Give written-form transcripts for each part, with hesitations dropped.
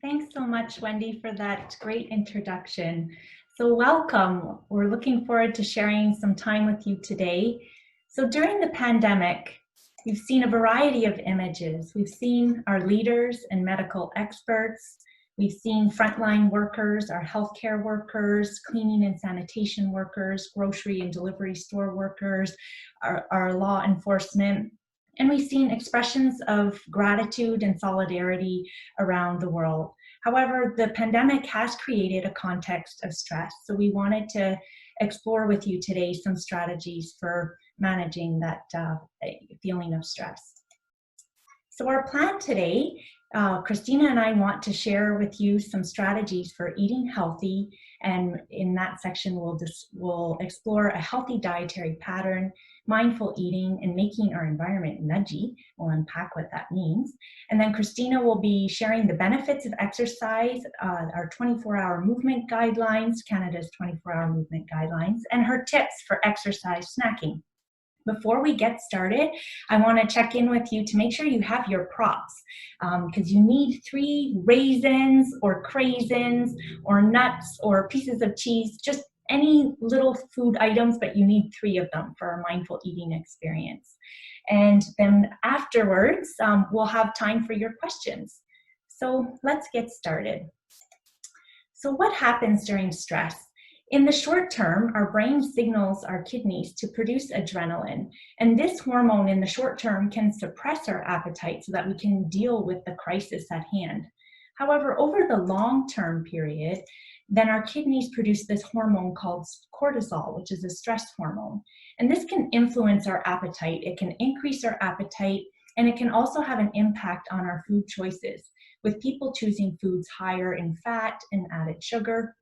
Thanks so much, Wendy, for that great introduction. So welcome. We're looking forward to sharing some time with you today. So during the pandemic, we've seen a variety of images. We've seen our leaders and medical experts. We've seen frontline workers, our healthcare workers, cleaning and sanitation workers, grocery and delivery store workers, our law enforcement. And we've seen expressions of gratitude and solidarity around the world. However, the pandemic has created a context of stress. So we wanted to explore with you today some strategies for managing that feeling of stress. So our plan today, Christina and I want to share with you some strategies for eating healthy. And in that section, we'll explore a healthy dietary pattern, mindful eating, and making our environment nudgy. We'll unpack what that means. And then Christina will be sharing the benefits of exercise, our 24-hour movement guidelines, Canada's 24-hour movement guidelines, and her tips for exercise snacking. Before we get started, I want to check in with you to make sure you have your props, because you need 3 raisins or craisins or nuts or pieces of cheese, just any little food items, but you need 3 of them for a mindful eating experience. And then afterwards, we'll have time for your questions. So let's get started. So what happens during stress? In the short term, our brain signals our kidneys to produce adrenaline, and this hormone in the short term can suppress our appetite so that we can deal with the crisis at hand. However, over the long-term period, then our kidneys produce this hormone called cortisol, which is a stress hormone. And this can influence our appetite. It can increase our appetite, and it can also have an impact on our food choices, with people choosing foods higher in fat and added sugar.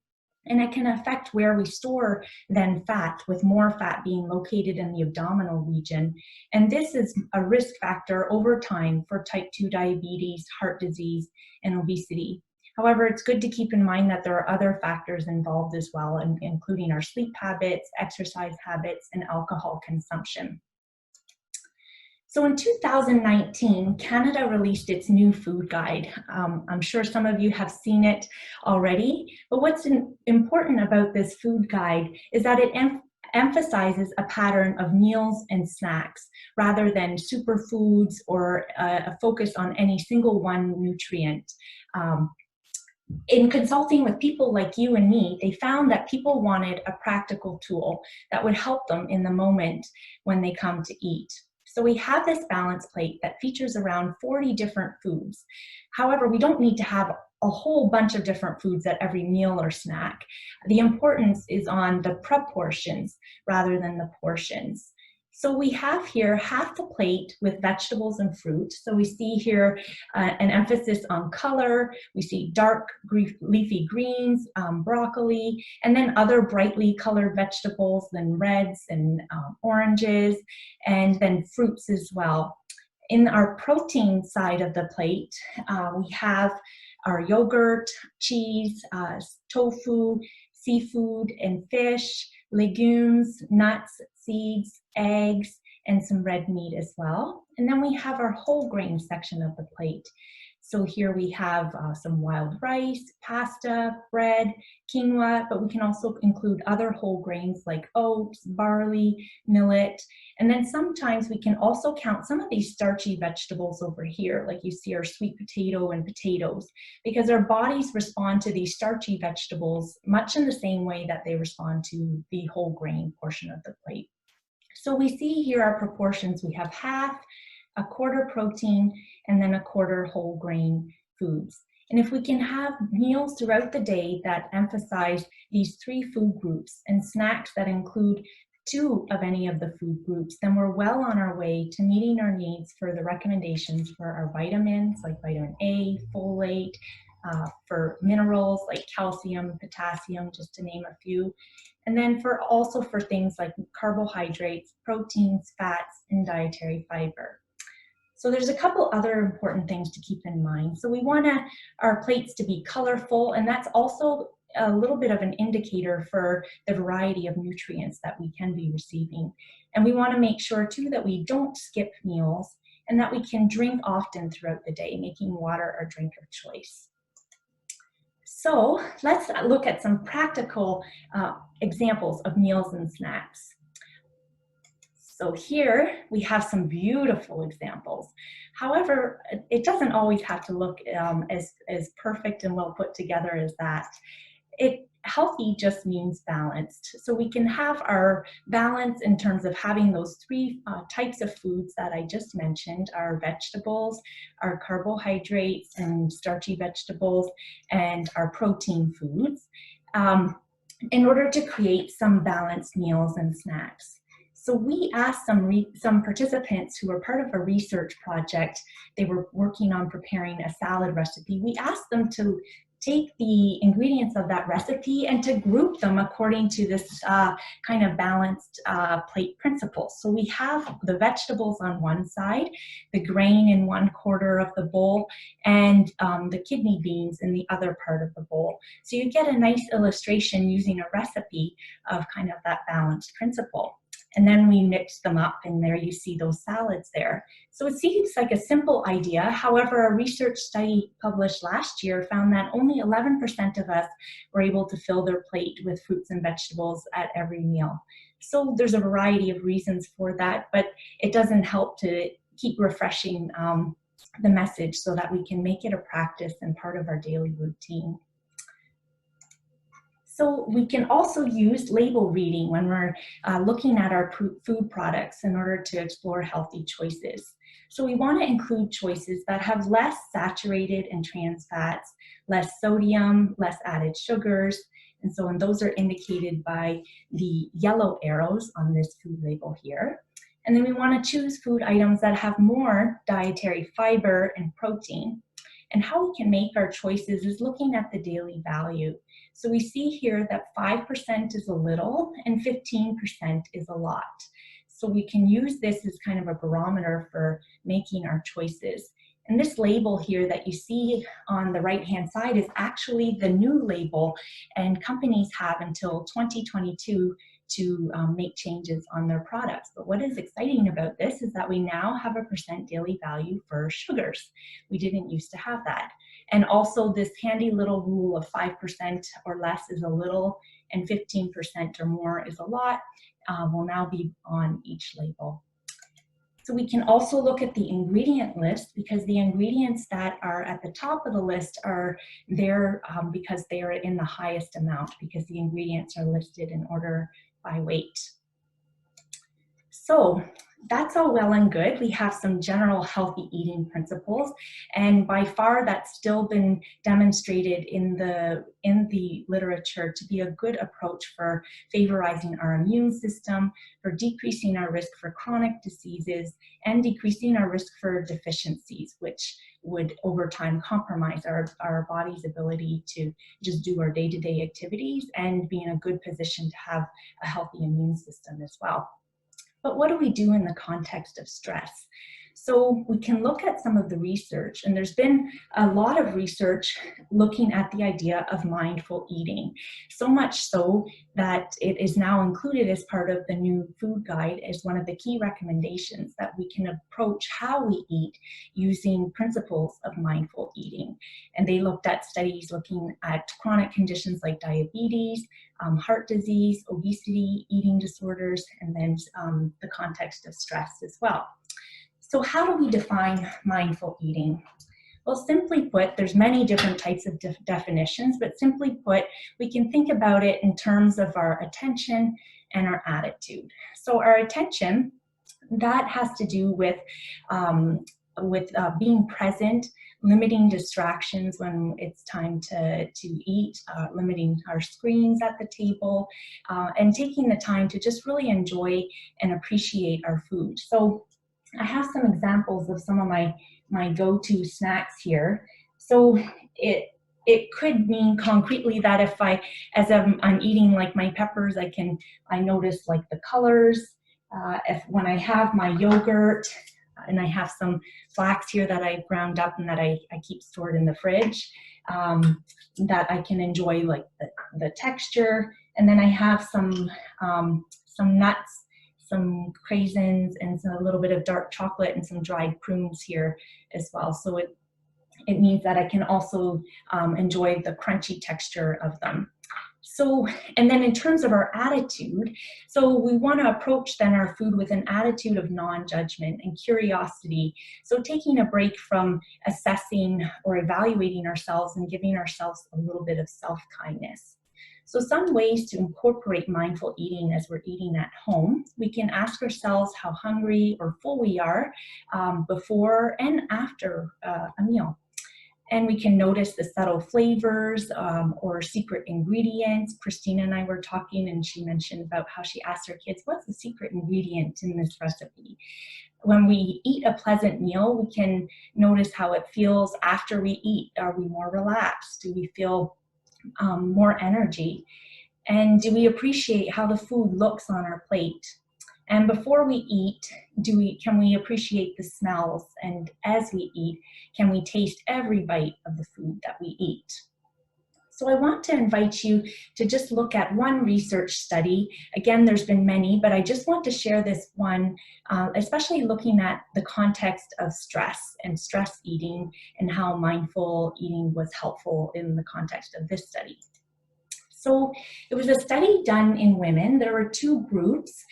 And it can affect where we store then fat, with more fat being located in the abdominal region. And this is a risk factor over time for type 2 diabetes, heart disease, and obesity. However, it's good to keep in mind that there are other factors involved as well, including our sleep habits, exercise habits, and alcohol consumption. So in 2019, Canada released its new food guide. I'm sure some of you have seen it already, but what's important about this food guide is that it emphasizes a pattern of meals and snacks rather than superfoods or a focus on any single one nutrient. In consulting with people like you and me, they found that people wanted a practical tool that would help them in the moment when they come to eat. So we have this balance plate that features around 40 different foods. However, we don't need to have a whole bunch of different foods at every meal or snack. The importance is on the proportions rather than the portions. So we have here half the plate with vegetables and fruit. So we see here an emphasis on color. We see dark leafy greens, broccoli, and then other brightly colored vegetables, then reds and oranges, and then fruits as well. In our protein side of the plate, we have our yogurt, cheese, tofu, seafood and fish, legumes, nuts, seeds, eggs, and some red meat as well. And then we have our whole grain section of the plate. So here we have some wild rice, pasta, bread, quinoa, but we can also include other whole grains like oats, barley, millet. And then sometimes we can also count some of these starchy vegetables over here, like you see our sweet potato and potatoes, because our bodies respond to these starchy vegetables much in the same way that they respond to the whole grain portion of the plate. So we see here our proportions. We have half, a quarter protein, and then a quarter whole grain foods. And if we can have meals throughout the day that emphasize these 3 food groups and snacks that include 2 of any of the food groups, then we're well on our way to meeting our needs for the recommendations for our vitamins like vitamin A, folate, for minerals like calcium, potassium, just to name a few. And then also for things like carbohydrates, proteins, fats, and dietary fiber. So there's a couple other important things to keep in mind. So we want our plates to be colorful, and that's also a little bit of an indicator for the variety of nutrients that we can be receiving. And we want to make sure too that we don't skip meals and that we can drink often throughout the day, making water our drink of choice. So let's look at some practical examples of meals and snacks. So here we have some beautiful examples. However, it doesn't always have to look as perfect and well put together as that. Healthy just means balanced. So we can have our balance in terms of having those three types of foods that I just mentioned, our vegetables, our carbohydrates and starchy vegetables, and our protein foods, in order to create some balanced meals and snacks. So we asked some participants who were part of a research project. They were working on preparing a salad recipe. We asked them to take the ingredients of that recipe and to group them according to this kind of balanced plate principle. So we have the vegetables on one side, the grain in 1/4 of the bowl, and the kidney beans in the other part of the bowl. So you get a nice illustration using a recipe of kind of that balanced principle. And then we mix them up, and there you see those salads there. So it seems like a simple idea. However, a research study published last year found that only 11% of us were able to fill their plate with fruits and vegetables at every meal. So there's a variety of reasons for that, but it doesn't help to keep refreshing the message so that we can make it a practice and part of our daily routine. So we can also use label reading when we're looking at our food products in order to explore healthy choices. So we want to include choices that have less saturated and trans fats, less sodium, less added sugars, and so on. Those are indicated by the yellow arrows on this food label here. And then we want to choose food items that have more dietary fiber and protein. And how we can make our choices is looking at the daily value. So we see here that 5% is a little and 15% is a lot. So we can use this as kind of a barometer for making our choices. And this label here that you see on the right-hand side is actually the new label, and companies have until 2022 to make changes on their products. But what is exciting about this is that we now have a percent daily value for sugars. We didn't used to have that. And also this handy little rule of 5% or less is a little and 15% or more is a lot will now be on each label. So we can also look at the ingredient list, because the ingredients that are at the top of the list are there because they are in the highest amount, because the ingredients are listed in order by weight. So that's all well and good. We have some general healthy eating principles, and by far that's still been demonstrated in the literature to be a good approach for favorizing our immune system, for decreasing our risk for chronic diseases, and decreasing our risk for deficiencies, which would over time compromise our body's ability to just do our day-to-day activities and be in a good position to have a healthy immune system as well. But what do we do in the context of stress? So we can look at some of the research, and there's been a lot of research looking at the idea of mindful eating, so much so that it is now included as part of the new food guide as one of the key recommendations that we can approach how we eat using principles of mindful eating. And they looked at studies looking at chronic conditions like diabetes, heart disease, obesity, eating disorders, and then the context of stress as well. So how do we define mindful eating? Well, simply put, there's many different types of definitions, but simply put, we can think about it in terms of our attention and our attitude. So our attention, that has to do with being present, limiting distractions when it's time to eat, limiting our screens at the table, and taking the time to just really enjoy and appreciate our food. So I have some examples of some of my go-to snacks here. So it could mean concretely that if as I'm eating like my peppers, I notice like the colors. When I have my yogurt, and I have some flax here that I ground up and that I keep stored in the fridge, that I can enjoy like the texture. And then I have some nuts, some craisins, and a little bit of dark chocolate and some dried prunes here as well. So it means that I can also enjoy the crunchy texture of them. So, and then in terms of our attitude, so we want to approach then our food with an attitude of non-judgment and curiosity. So taking a break from assessing or evaluating ourselves and giving ourselves a little bit of self-kindness. So some ways to incorporate mindful eating as we're eating at home, we can ask ourselves how hungry or full we are before and after a meal. And we can notice the subtle flavors or secret ingredients. Christina and I were talking, and she mentioned about how she asked her kids, what's the secret ingredient in this recipe? When we eat a pleasant meal, we can notice how it feels after we eat. Are we more relaxed? Do we feel more energy? And do we appreciate how the food looks on our plate? And before we eat, can we appreciate the smells? And as we eat, can we taste every bite of the food that we eat? So I want to invite you to just look at one research study. Again, there's been many, but I just want to share this one, especially looking at the context of stress and stress eating and how mindful eating was helpful in the context of this study. So it was a study done in women. There were two groups.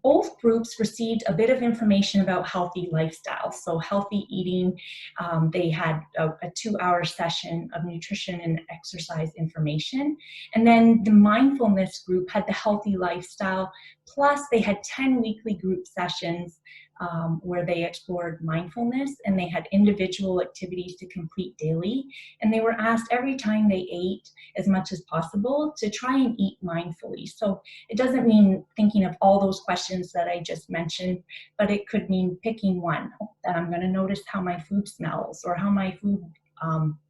Both groups received a bit of information about healthy lifestyles. So healthy eating, they had a 2-hour session of nutrition and exercise information. And then the mindfulness group had the healthy lifestyle, plus they had 10 weekly group sessions where they explored mindfulness, and they had individual activities to complete daily. And they were asked every time they ate, as much as possible, to try and eat mindfully. So it doesn't mean thinking of all those questions that I just mentioned, but it could mean picking one, that I'm going to notice how my food smells or how my food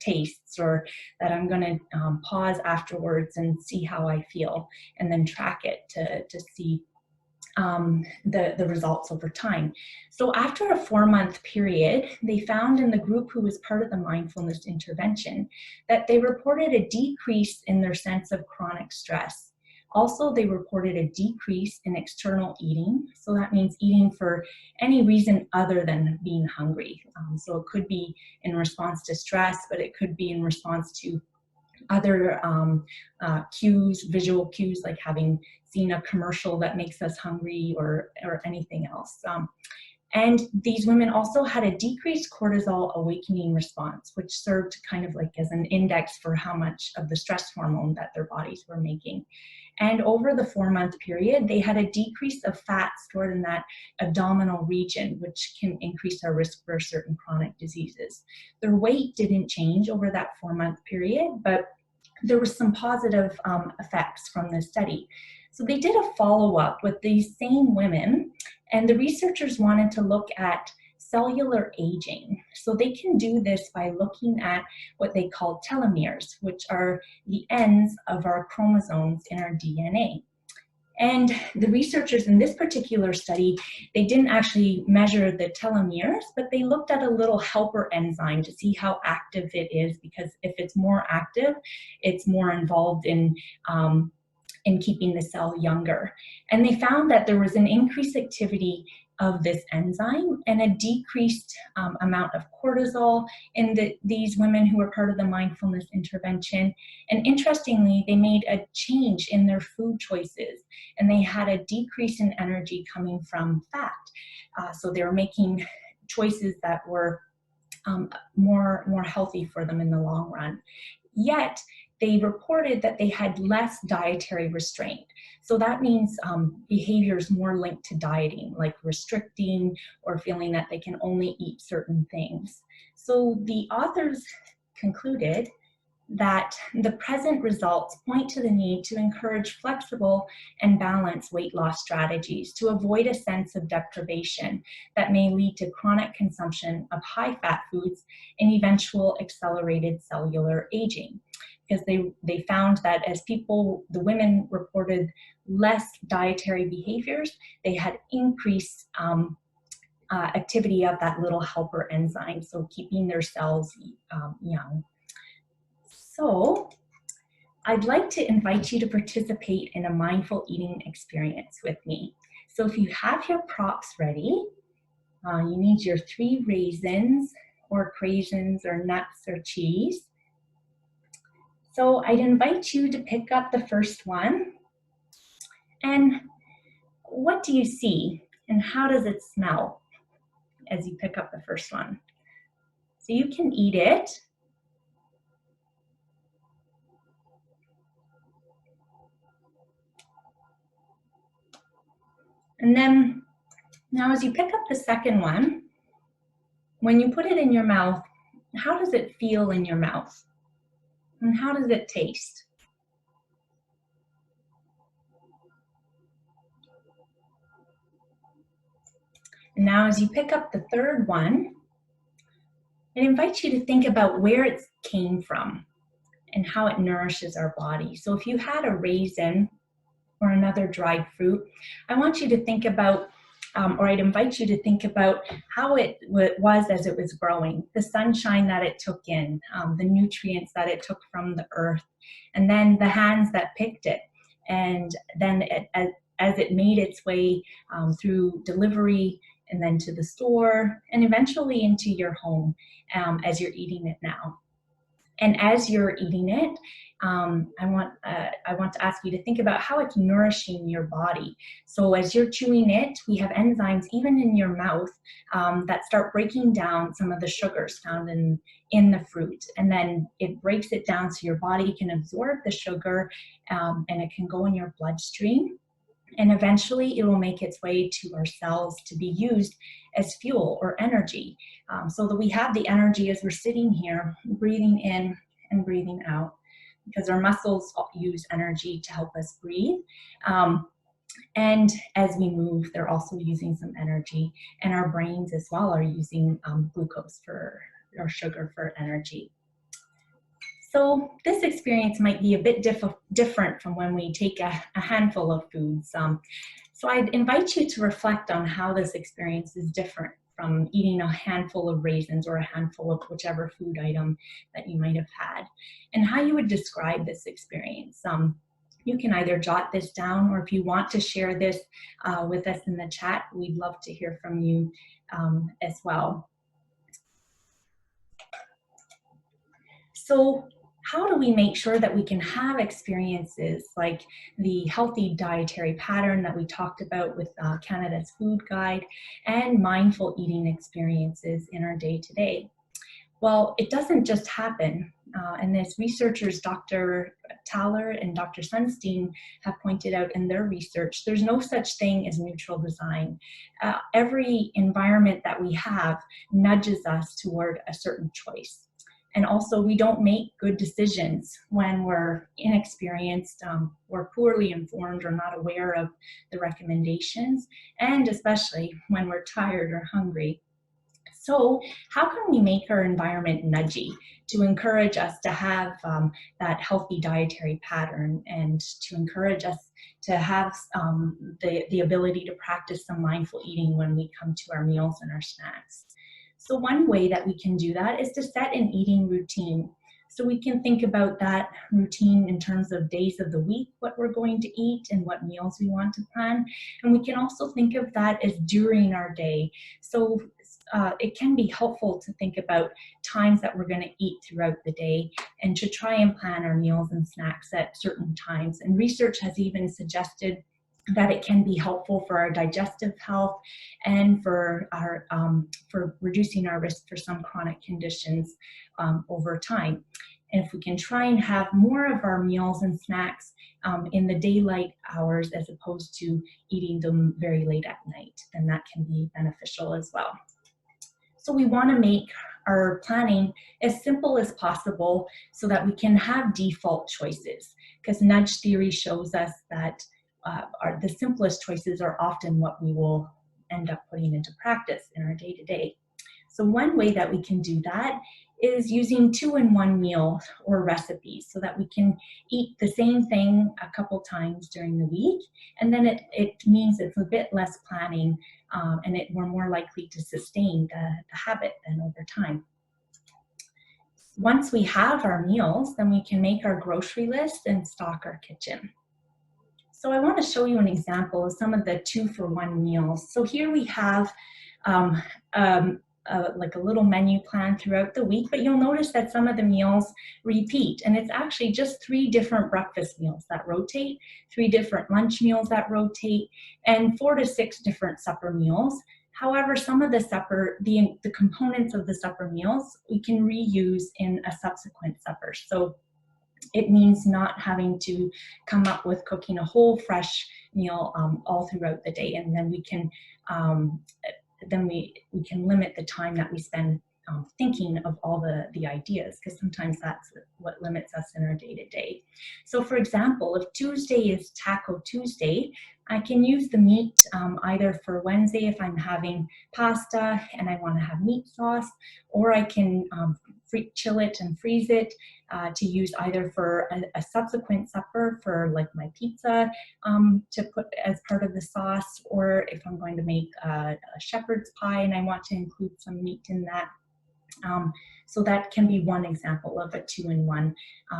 tastes, or that I'm going to pause afterwards and see how I feel, and then track it to see the results over time. So after a 4-month period, they found in the group who was part of the mindfulness intervention that they reported a decrease in their sense of chronic stress. Also, they reported a decrease in external eating. So that means eating for any reason other than being hungry. So it could be in response to stress, but it could be in response to other cues, visual cues, like having seen a commercial that makes us hungry, or anything else. And these women also had a decreased cortisol awakening response, which served kind of like as an index for how much of the stress hormone that their bodies were making. And over the 4-month period, they had a decrease of fat stored in that abdominal region, which can increase our risk for certain chronic diseases. Their weight didn't change over that 4-month period, but there were some positive effects from this study. So they did a follow-up with these same women, and the researchers wanted to look at cellular aging. So they can do this by looking at what they call telomeres, which are the ends of our chromosomes in our DNA. And the researchers in this particular study, they didn't actually measure the telomeres, but they looked at a little helper enzyme to see how active it is, because if it's more active, it's more involved in keeping the cell younger. And they found that there was an increased activity of this enzyme and a decreased amount of cortisol in these women who were part of the mindfulness intervention. And interestingly, they made a change in their food choices, and they had a decrease in energy coming from fat. So they were making choices that were more healthy for them in the long run. Yet, they reported that they had less dietary restraint. So that means behaviors more linked to dieting, like restricting or feeling that they can only eat certain things. So the authors concluded that the present results point to the need to encourage flexible and balanced weight loss strategies to avoid a sense of deprivation that may lead to chronic consumption of high-fat foods and eventual accelerated cellular aging. Because they found that as the women reported less dietary behaviors, they had increased activity of that little helper enzyme, so keeping their cells young. So I'd like to invite you to participate in a mindful eating experience with me. So if you have your props ready, you need your 3 raisins or craisins or nuts or cheese. So I'd invite you to pick up the first one. And what do you see and how does it smell as you pick up the first one? So you can eat it. And then now as you pick up the second one, when you put it in your mouth, how does it feel in your mouth? And how does it taste? And now as you pick up the third one, I invite you to think about where it came from and how it nourishes our body. So if you had a raisin or another dried fruit, I want you to think about, or I'd invite you to think about how it was as it was growing, the sunshine that it took in, the nutrients that it took from the earth, and then the hands that picked it. And then as it made its way through delivery and then to the store and eventually into your home as you're eating it now. And as you're eating it, I want to ask you to think about how it's nourishing your body. So as you're chewing it, we have enzymes even in your mouth that start breaking down some of the sugars found in the fruit. And then it breaks it down so your body can absorb the sugar and it can go in your bloodstream. And eventually it will make its way to our cells to be used as fuel or energy, so that we have the energy as we're sitting here, breathing in and breathing out, because our muscles use energy to help us breathe. And as we move, they're also using some energy, and our brains as well are using glucose or sugar for energy. So this experience might be a bit different from when we take a handful of foods. So I'd invite you to reflect on how this experience is different from eating a handful of raisins or a handful of whichever food item that you might have had, and how you would describe this experience. You can either jot this down, or if you want to share this with us in the chat, we'd love to hear from you as well. So how do we make sure that we can have experiences like the healthy dietary pattern that we talked about with Canada's Food Guide and mindful eating experiences in our day-to-day? Well, it doesn't just happen. And as researchers, Dr. Thaler and Dr. Sunstein have pointed out in their research, there's no such thing as neutral design. Every environment that we have nudges us toward a certain choice. And also, we don't make good decisions when we're inexperienced, or poorly informed, or not aware of the recommendations, and especially when we're tired or hungry. So how can we make our environment nudgy to encourage us to have that healthy dietary pattern, and to encourage us to have the ability to practice some mindful eating when we come to our meals and our snacks? So one way that we can do that is to set an eating routine. So we can think about that routine in terms of days of the week, what we're going to eat and what meals we want to plan. And we can also think of that as during our day. So it can be helpful to think about times that we're going to eat throughout the day, and to try and plan our meals and snacks at certain times. And research has even suggested that it can be helpful for our digestive health and for our for reducing our risk for some chronic conditions over time. And if we can try and have more of our meals and snacks in the daylight hours as opposed to eating them very late at night, then that can be beneficial as well. So we want to make our planning as simple as possible so that we can have default choices, because nudge theory shows us that the simplest choices are often what we will end up putting into practice in our day-to-day. So one way that we can do that is using 2-in-1 meal or recipes, so that we can eat the same thing a couple times during the week, and then it means it's a bit less planning, and we're more likely to sustain the habit then over time. Once we have our meals, then we can make our grocery list and stock our kitchen. So I want to show you an example of some of the 2-for-1 meals. So here we have a like a little menu plan throughout the week, but you'll notice that some of the meals repeat, and it's actually just 3 different breakfast meals that rotate, 3 different lunch meals that rotate, and 4 to 6 different supper meals. However, some of the the components of the supper meals we can reuse in a subsequent supper. So it means not having to come up with cooking a whole fresh meal all throughout the day, and then we can limit the time that we spend thinking of all the ideas, because sometimes that's what limits us in our day-to-day. So for example, if Tuesday is Taco Tuesday, I can use the meat either for Wednesday if I'm having pasta and I want to have meat sauce, or I can chill it and freeze it to use either for a subsequent supper for like my pizza to put as part of the sauce, or if I'm going to make a shepherd's pie and I want to include some meat in that. So that can be one example of a 2-in-1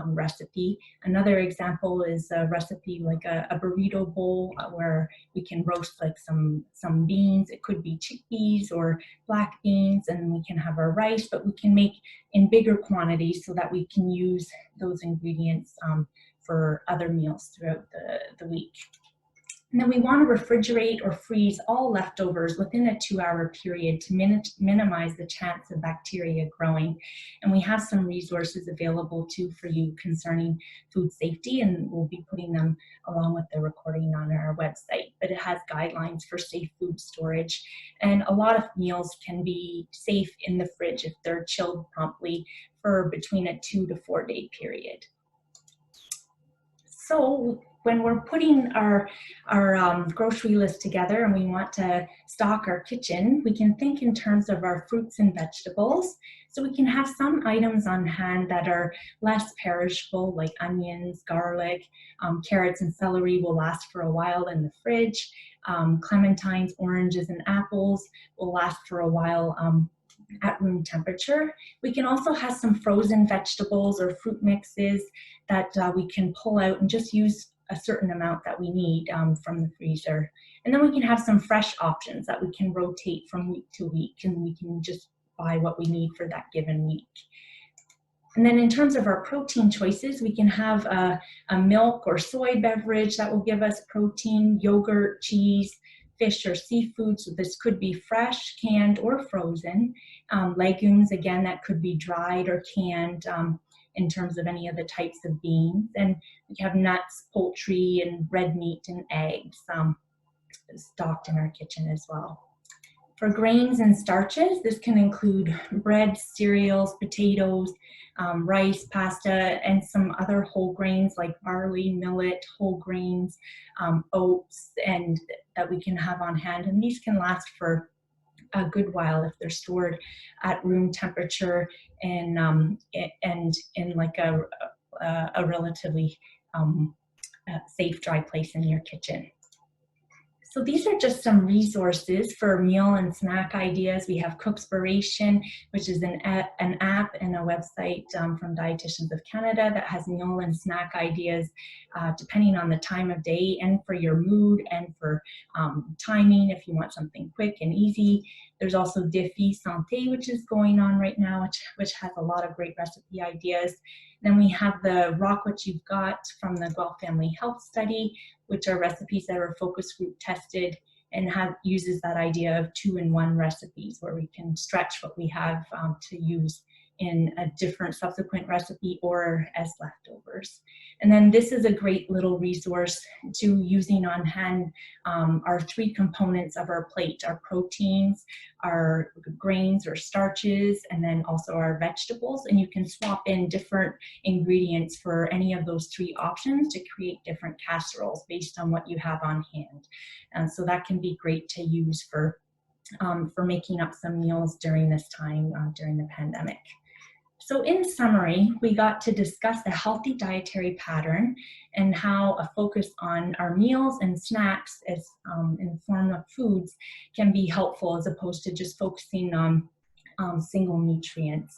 recipe. Another example is a recipe like a burrito bowl where we can roast like some beans. It could be chickpeas or black beans, and we can have our rice, but we can make in bigger quantities so that we can use those ingredients for other meals throughout the week. And then we want to refrigerate or freeze all leftovers within a 2-hour period to minimize the chance of bacteria growing. And we have some resources available too for you concerning food safety, and we'll be putting them along with the recording on our website. But it has guidelines for safe food storage. And a lot of meals can be safe in the fridge if they're chilled promptly for between a 2 to 4 day period. So when we're putting our grocery list together and we want to stock our kitchen, we can think in terms of our fruits and vegetables. So we can have some items on hand that are less perishable, like onions, garlic, carrots and celery will last for a while in the fridge. Clementines, oranges, and apples will last for a while at room temperature. We can also have some frozen vegetables or fruit mixes that we can pull out and just use a certain amount that we need from the freezer. And then we can have some fresh options that we can rotate from week to week, and we can just buy what we need for that given week. And then in terms of our protein choices, we can have a milk or soy beverage that will give us protein, yogurt, cheese, fish or seafood. So this could be fresh, canned, or frozen. Legumes, again, that could be dried or canned in terms of any of the types of beans. And we have nuts, poultry, and red meat and eggs stocked in our kitchen as well. For grains and starches, this can include bread, cereals, potatoes, rice, pasta, and some other whole grains like barley, millet, whole grains, oats, and that we can have on hand. And these can last for a good while if they're stored at room temperature and in like a relatively safe, dry place in your kitchen. So these are just some resources for meal and snack ideas. We have Cookspiration, which is an app and a website from Dietitians of Canada that has meal and snack ideas depending on the time of day and for your mood and for timing if you want something quick and easy. There's also Défi Santé, which is going on right now, which has a lot of great recipe ideas. Then we have the Rock What You've Got from the Guelph Family Health Study, which are recipes that are focus group tested and uses that idea of 2-in-1 recipes where we can stretch what we have to use in a different subsequent recipe or as leftovers. And then this is a great little resource to using on hand our 3 components of our plate, our proteins, our grains or starches, and then also our vegetables. And you can swap in different ingredients for any of those 3 options to create different casseroles based on what you have on hand. And so that can be great to use for making up some meals during this time, during the pandemic. So in summary, we got to discuss a healthy dietary pattern and how a focus on our meals and snacks as in the form of foods can be helpful as opposed to just focusing on single nutrients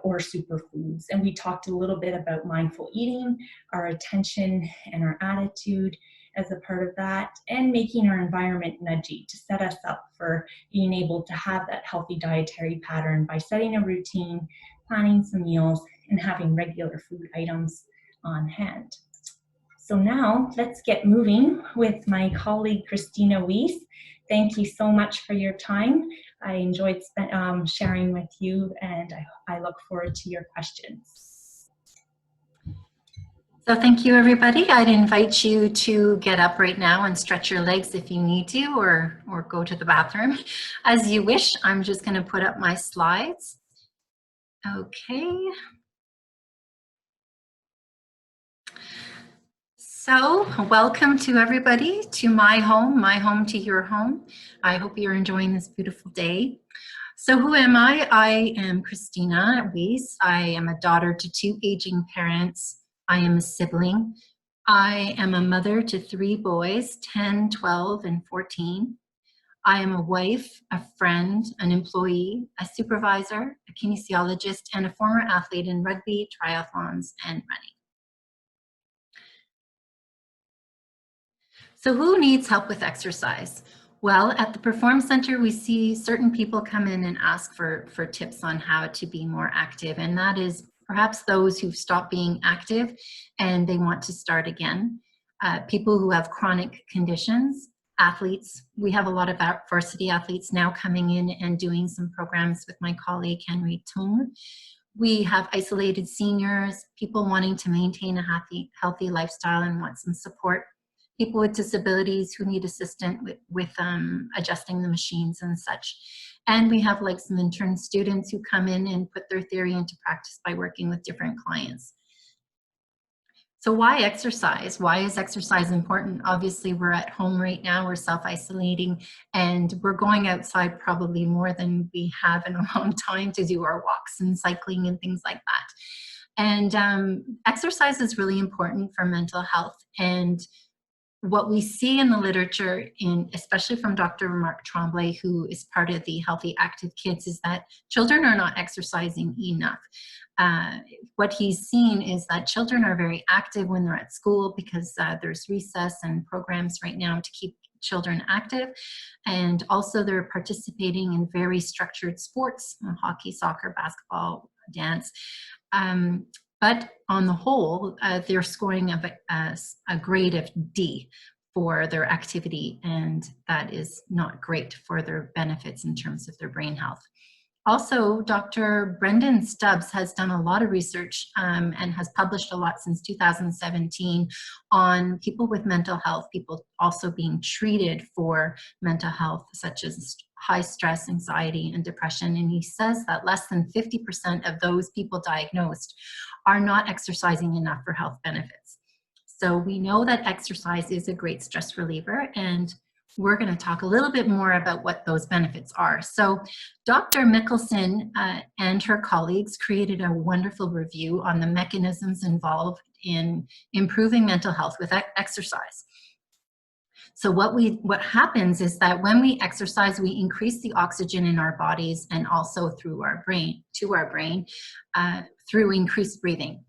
or superfoods. And we talked a little bit about mindful eating, our attention and our attitude, as a part of that, and making our environment nudgy to set us up for being able to have that healthy dietary pattern by setting a routine, planning some meals, and having regular food items on hand. So now let's get moving with my colleague, Christina Weiss. Thank you so much for your time. I enjoyed sharing with you, and I look forward to your questions. So thank you, everybody. I'd invite you to get up right now and stretch your legs if you need to, or go to the bathroom as you wish. I'm just going to put up my slides. Okay. So welcome to everybody to my home to your home. I hope you're enjoying this beautiful day. So who am I? I am Christina Weiss. I am a daughter to 2 aging parents. I am a sibling. I am a mother to 3 boys, 10, 12, and 14. I am a wife, a friend, an employee, a supervisor, a kinesiologist, and a former athlete in rugby, triathlons, and running. So who needs help with exercise? Well, at the Perform Center, we see certain people come in and ask for tips on how to be more active, and that is perhaps those who've stopped being active and they want to start again. People who have chronic conditions, athletes. We have a lot of varsity athletes now coming in and doing some programs with my colleague, Henry Tung. We have isolated seniors, people wanting to maintain a healthy lifestyle and want some support. People with disabilities who need assistance with adjusting the machines and such. And we have like some intern students who come in and put their theory into practice by working with different clients. So why exercise? Why is exercise important? Obviously, we're at home right now, we're self-isolating, and we're going outside probably more than we have in a long time to do our walks and cycling and things like that. And exercise is really important for mental health. And what we see in the literature, especially from Dr. Mark Tremblay, who is part of the Healthy Active Kids, is that children are not exercising enough. What he's seen is that children are very active when they're at school because there's recess and programs right now to keep children active. And also they're participating in very structured sports, hockey, soccer, basketball, dance. But on the whole, they're scoring a grade of D for their activity, and that is not great for their benefits in terms of their brain health. Also, Dr. Brendan Stubbs has done a lot of research and has published a lot since 2017 on people with mental health, people also being treated for mental health, such as high stress, anxiety, and depression. And he says that less than 50% of those people diagnosed are not exercising enough for health benefits. So we know that exercise is a great stress reliever, and we're going to talk a little bit more about what those benefits are. So Dr. Mickelson and her colleagues created a wonderful review on the mechanisms involved in improving mental health with exercise. So what happens is that when we exercise, we increase the oxygen in our bodies and also through our brain, through increased breathing.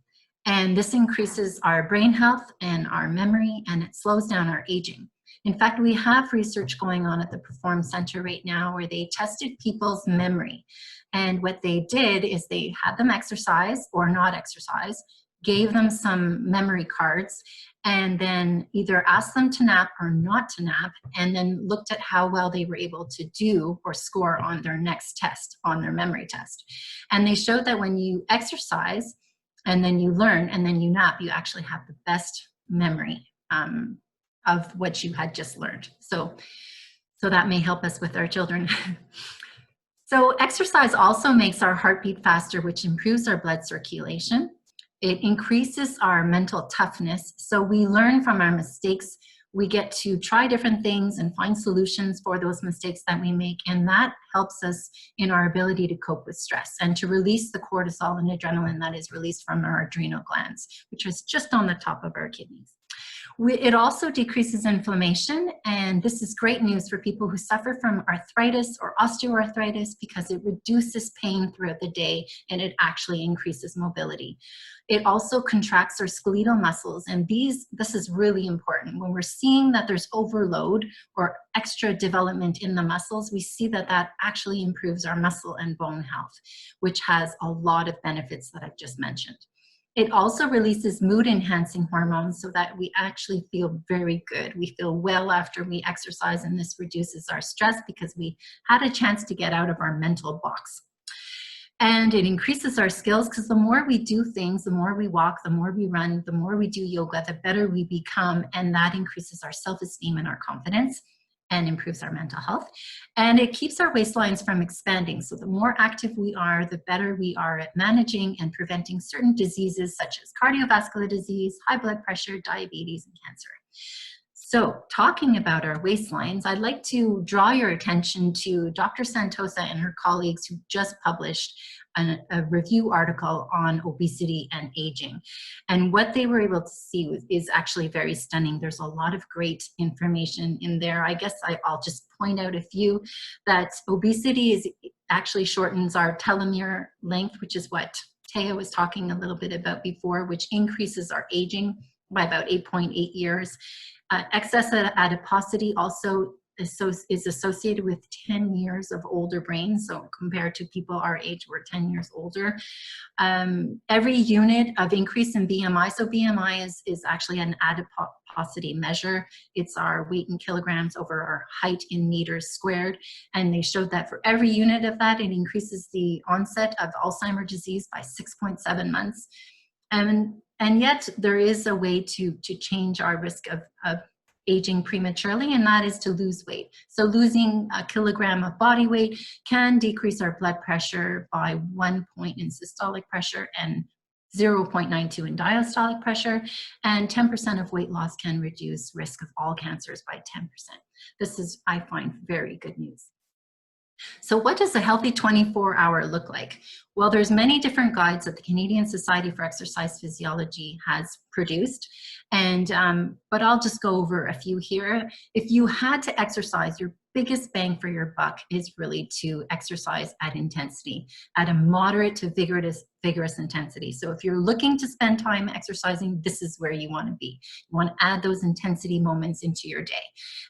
And this increases our brain health and our memory, and it slows down our aging. In fact, we have research going on at the Perform Center right now where they tested people's memory. And what they did is they had them exercise or not exercise, gave them some memory cards, and then either asked them to nap or not to nap, and then looked at how well they were able to do or score on their next test, on their memory test. And they showed that when you exercise and then you learn and then you nap, you actually have the best memory of what you had just learned. So that may help us with our children. So exercise also makes our heartbeat faster, which improves our blood circulation. It increases our mental toughness. So we learn from our mistakes. We get to try different things and find solutions for those mistakes that we make. And that helps us in our ability to cope with stress and to release the cortisol and adrenaline that is released from our adrenal glands, which is just on the top of our kidneys. It also decreases inflammation, and this is great news for people who suffer from arthritis or osteoarthritis because it reduces pain throughout the day and it actually increases mobility. It also contracts our skeletal muscles, and this is really important. When we're seeing that there's overload or extra development in the muscles, we see that that actually improves our muscle and bone health, which has a lot of benefits that I've just mentioned. It also releases mood-enhancing hormones so that we actually feel very good. We feel well after we exercise, and this reduces our stress because we had a chance to get out of our mental box. And it increases our skills because the more we do things, the more we walk, the more we run, the more we do yoga, the better we become, and that increases our self-esteem and our confidence and improves our mental health. And it keeps our waistlines from expanding. So the more active we are, the better we are at managing and preventing certain diseases such as cardiovascular disease, high blood pressure, diabetes, and cancer. So talking about our waistlines, I'd like to draw your attention to Dr. Santosa and her colleagues who just published a review article on obesity and aging. And what they were able to see is actually very stunning. There's a lot of great information in there. I guess I'll just point out a few, that obesity actually shortens our telomere length, which is what Théa was talking a little bit about before, which increases our aging by about 8.8 years. Excess adiposity also is associated with 10 years of older brain. So compared to people our age, we're 10 years older. Every unit of increase in BMI, so BMI is actually an adiposity measure. It's our weight in kilograms over our height in meters squared. And they showed that for every unit of that, it increases the onset of Alzheimer's disease by 6.7 months. And yet there is a way to change our risk of aging prematurely, and that is to lose weight. So losing a kilogram of body weight can decrease our blood pressure by 1 point in systolic pressure and 0.92 in diastolic pressure, and 10% of weight loss can reduce risk of all cancers by 10%. This is, I find, very good news. So what does a healthy 24-hour look like? Well, there's many different guides that the Canadian Society for Exercise Physiology has produced, but I'll just go over a few here. If you had to exercise, your biggest bang for your buck is really to exercise at intensity, at a moderate to vigorous intensity. So if you're looking to spend time exercising, this is where you want to be. You want to add those intensity moments into your day.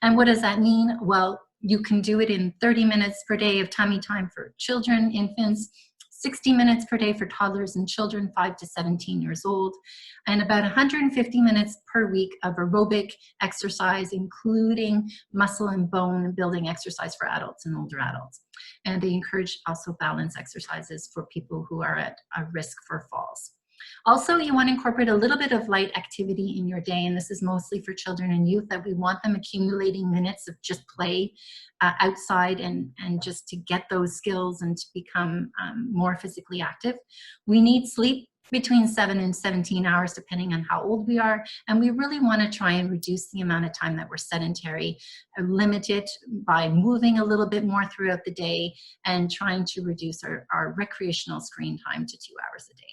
And what does that mean? Well, you can do it in 30 minutes per day of tummy time for children, infants, 60 minutes per day for toddlers and children 5 to 17 years old, and about 150 minutes per week of aerobic exercise, including muscle and bone building exercise for adults and older adults. And they encourage also balance exercises for people who are at a risk for falls. Also, you want to incorporate a little bit of light activity in your day, and this is mostly for children and youth, that we want them accumulating minutes of just play outside and just to get those skills and to become more physically active. We need sleep between 7 and 17 hours, depending on how old we are, and we really want to try and reduce the amount of time that we're sedentary, limit it by moving a little bit more throughout the day and trying to reduce our recreational screen time to 2 hours a day.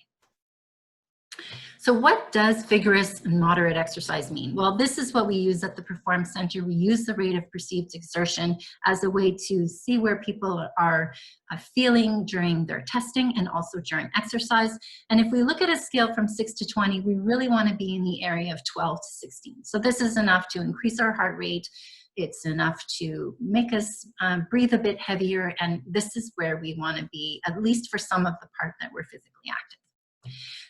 So what does vigorous and moderate exercise mean? Well, this is what we use at the Perform Center. We use the rate of perceived exertion as a way to see where people are feeling during their testing and also during exercise. And if we look at a scale from 6 to 20, we really want to be in the area of 12 to 16. So this is enough to increase our heart rate. It's enough to make us breathe a bit heavier. And this is where we want to be, at least for some of the part that we're physically active.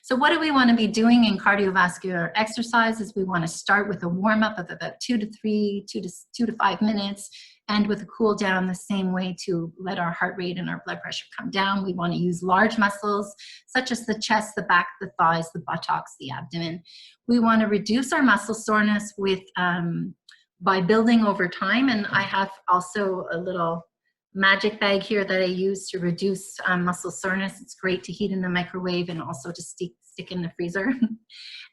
So what do we want to be doing in cardiovascular exercise? Is we want to start with a warm-up of about 2 to 5 minutes, and with a cool down the same way to let our heart rate and our blood pressure come down. We want to use large muscles such as the chest, the back, the thighs, the buttocks, the abdomen. We want to reduce our muscle soreness by building over time, and I have also a little magic bag here that I use to reduce muscle soreness. It's great to heat in the microwave and also to stick in the freezer.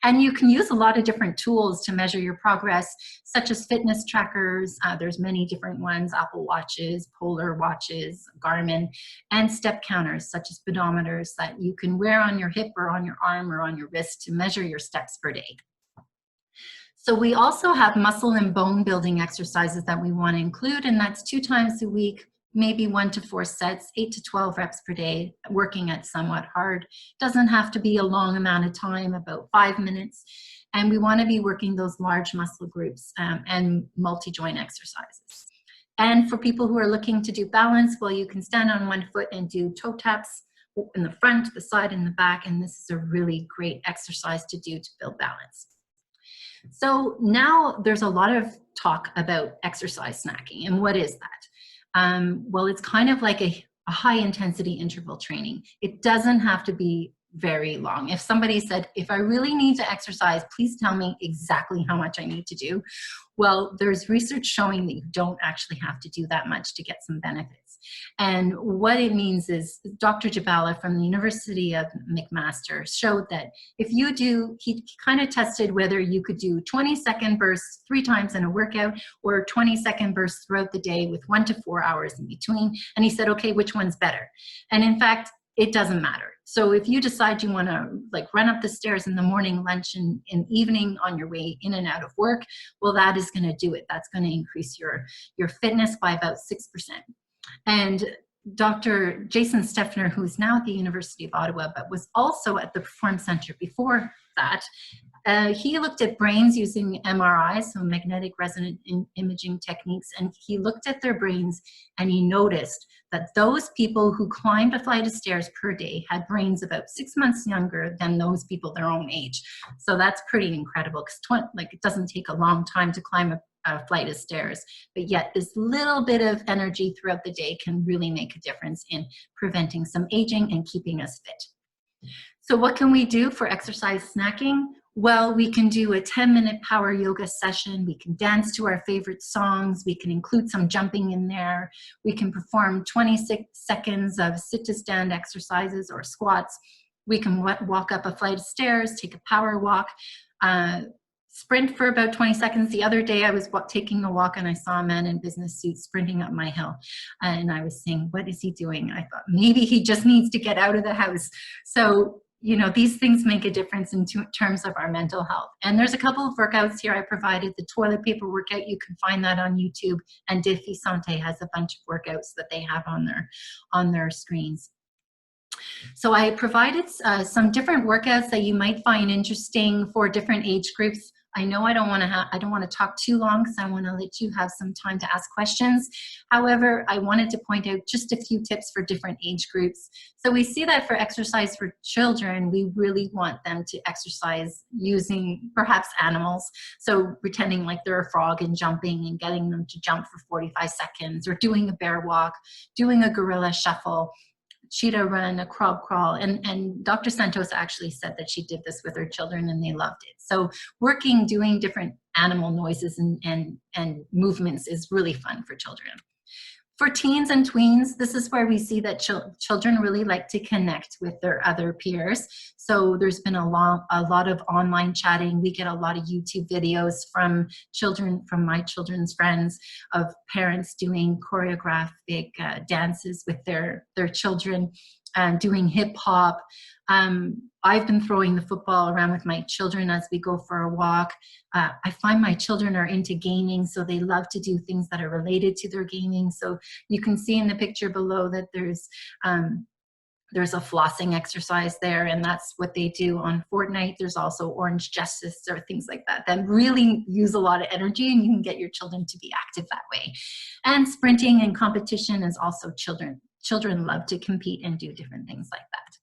And you can use a lot of different tools to measure your progress, such as fitness trackers. There's many different ones: Apple Watches, Polar Watches, Garmin, and step counters such as pedometers that you can wear on your hip or on your arm or on your wrist to measure your steps per day. So we also have muscle and bone building exercises that we want to include, and that's 2 times a week, maybe 1 to 4 sets, 8 to 12 reps per day, working at somewhat hard. Doesn't have to be a long amount of time, about 5 minutes. And we want to be working those large muscle groups and multi-joint exercises. And for people who are looking to do balance, well, you can stand on one foot and do toe taps in the front, the side, and the back. And this is a really great exercise to do to build balance. So now there's a lot of talk about exercise snacking. And what is that? Well, it's kind of like a high intensity interval training. It doesn't have to be very long. If somebody said, if I really need to exercise, please tell me exactly how much I need to do. Well, there's research showing that you don't actually have to do that much to get some benefits. And what it means is Dr. Jabala from the University of McMaster showed that if you do, he kind of tested whether you could do 20-second bursts 3 times in a workout or 20-second bursts throughout the day with 1 to 4 hours in between. And he said, okay, which one's better? And in fact, it doesn't matter. So if you decide you want to like run up the stairs in the morning, lunch, and evening on your way in and out of work, well, that is going to do it. That's going to increase your fitness by about 6%. And Dr. Jason Steffner, who's now at the University of Ottawa, but was also at the Perform Center before that, he looked at brains using MRI, so magnetic resonant imaging techniques, and he looked at their brains and he noticed that those people who climbed a flight of stairs per day had brains about 6 months younger than those people their own age. So that's pretty incredible, because it doesn't take a long time to climb a flight of stairs, but yet this little bit of energy throughout the day can really make a difference in preventing some aging and keeping us fit. So what can we do for exercise snacking? Well, we can do a 10-minute power yoga session. We can dance to our favorite songs. We can include some jumping in there. We can perform 26 seconds of sit-to-stand exercises or squats. We can walk up a flight of stairs, take a power walk, sprint for about 20 seconds. The other day I was taking a walk and I saw a man in business suit sprinting up my hill. And I was saying, what is he doing? I thought maybe he just needs to get out of the house. So, you know, these things make a difference in terms of our mental health. And there's a couple of workouts here I provided. The toilet paper workout, you can find that on YouTube. And Défi Santé has a bunch of workouts that they have on their screens. So I provided some different workouts that you might find interesting for different age groups. I know I don't want to talk too long because I want to let you have some time to ask questions. However, I wanted to point out just a few tips for different age groups. So we see that for exercise for children, we really want them to exercise using perhaps animals. So pretending like they're a frog and jumping and getting them to jump for 45 seconds, or doing a bear walk, doing a gorilla shuffle, cheetah run, a crab crawl, and Dr. Santos actually said that she did this with her children and they loved it. So doing different animal noises and movements is really fun for children. For teens and tweens, this is where we see that children really like to connect with their other peers. So there's been a lot of online chatting. We get a lot of YouTube videos from my children's friends, of parents doing choreographic dances with their children, doing hip hop. I've been throwing the football around with my children as we go for a walk. I find my children are into gaming, so they love to do things that are related to their gaming. So you can see in the picture below that there's a flossing exercise there, and that's what they do on Fortnite. There's also Orange Justice or things like that really use a lot of energy, and you can get your children to be active that way. And sprinting and competition is also children love to compete and do different things like that.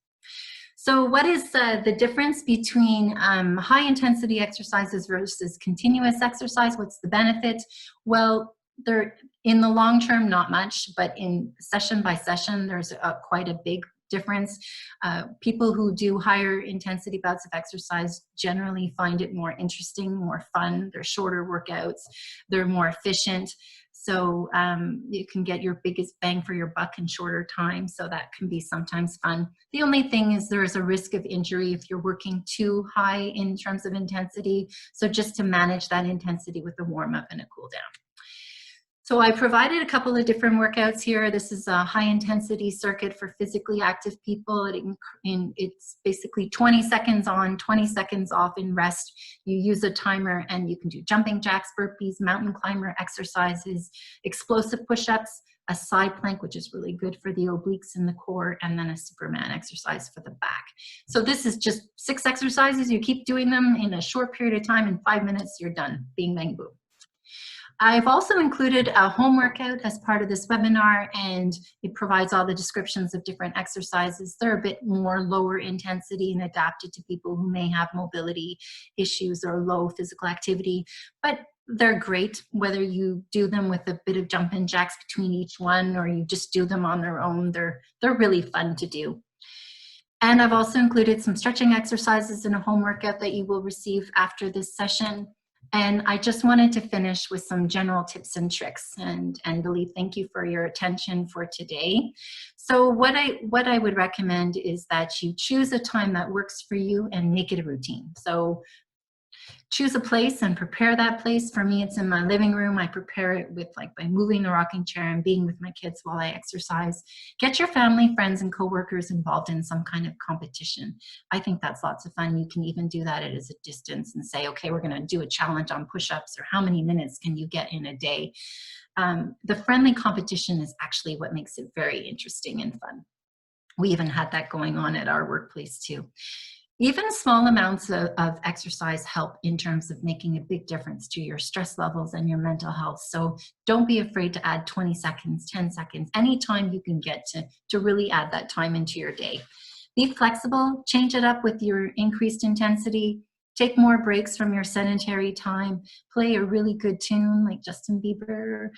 So what is the difference between high intensity exercises versus continuous exercise? What's the benefit? Well, in the long term, not much, but in session by session, there's quite a big difference. People who do higher intensity bouts of exercise generally find it more interesting, more fun. They're shorter workouts, they're more efficient. So you can get your biggest bang for your buck in shorter time. So that can be sometimes fun. The only thing is there is a risk of injury if you're working too high in terms of intensity. So just to manage that intensity with a warm up and a cool down. So I provided a couple of different workouts here. This is a high intensity circuit for physically active people. It's basically 20 seconds on, 20 seconds off in rest. You use a timer and you can do jumping jacks, burpees, mountain climber exercises, explosive push-ups, a side plank, which is really good for the obliques and the core, and then a Superman exercise for the back. So this is just 6 exercises. You keep doing them in a short period of time. In 5 minutes, you're done. Bing, bang, boom. I've also included a home workout as part of this webinar, and it provides all the descriptions of different exercises. They're a bit more lower intensity and adapted to people who may have mobility issues or low physical activity, but they're great whether you do them with a bit of jumping jacks between each one or you just do them on their own. They're really fun to do. And I've also included some stretching exercises in a home workout that you will receive after this session. And I just wanted to finish with some general tips and tricks. And Billy, thank you for your attention for today. So what I would recommend is that you choose a time that works for you and make it a routine. So choose a place and prepare that place. For me, it's in my living room. I prepare it with by moving the rocking chair and being with my kids while I exercise. Get your family, friends, and coworkers involved in some kind of competition. I think that's lots of fun. You can even do that at a distance and say, okay, we're going to do a challenge on push-ups, or how many minutes can you get in a day? The friendly competition is actually what makes it very interesting and fun. We even had that going on at our workplace too. Even small amounts of exercise help in terms of making a big difference to your stress levels and your mental health. So don't be afraid to add 20 seconds, 10 seconds, anytime you can get to really add that time into your day. Be flexible, change it up with your increased intensity, take more breaks from your sedentary time, play a really good tune like Justin Bieber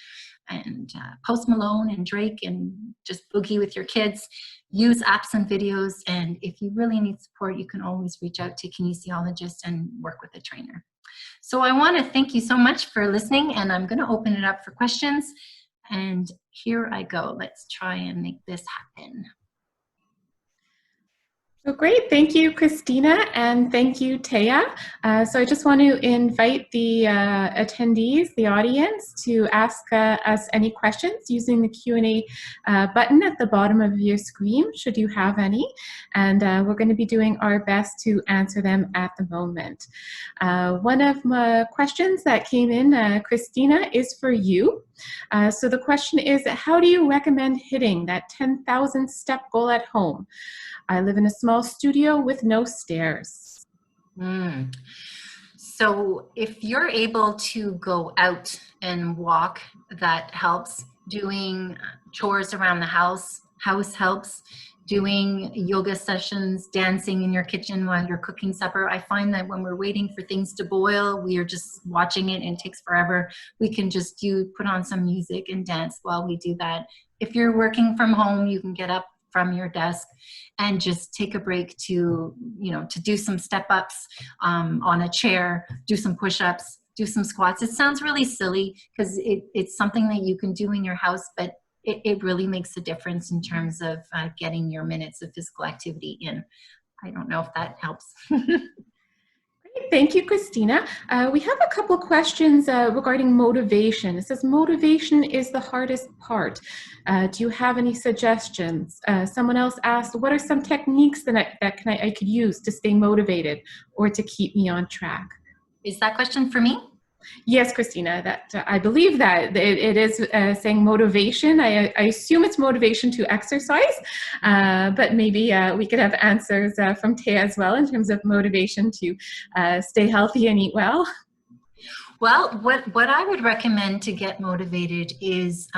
and Post Malone and Drake, and just boogie with your kids. Use apps and videos, and if you really need support, you can always reach out to a kinesiologist and work with a trainer. So I want to thank you so much for listening, and I'm going to open it up for questions. And here I go. Let's try and make this happen. So great, thank you, Christina, and thank you, Théa. So I just want to invite the attendees, the audience, to ask us any questions using the Q&A button at the bottom of your screen, should you have any. And we're going to be doing our best to answer them at the moment. One of my questions that came in, Christina, is for you. So the question is, how do you recommend hitting that 10,000 step goal at home? I live in a small studio with no stairs. So if you're able to go out and walk, that helps. Doing chores around the house helps. Doing yoga sessions, dancing in your kitchen while you're cooking supper. I find that when we're waiting for things to boil, we are just watching it and it takes forever. We can just put on some music and dance while we do that. If you're working from home, you can get up from your desk and just take a break to do some step-ups on a chair, do some push-ups, do some squats. It sounds really silly because it's something that you can do in your house, but it really makes a difference in terms of getting your minutes of physical activity in. I don't know if that helps. Great, thank you, Christina. We have a couple questions regarding motivation. It says, motivation is the hardest part. Do you have any suggestions? Someone else asked, what are some techniques that I could use to stay motivated or to keep me on track? Is that question for me? Yes, Christina, that I believe that it is saying motivation. I assume it's motivation to exercise, but maybe we could have answers from Théa as well in terms of motivation to stay healthy and eat well. Well, what I would recommend to get motivated is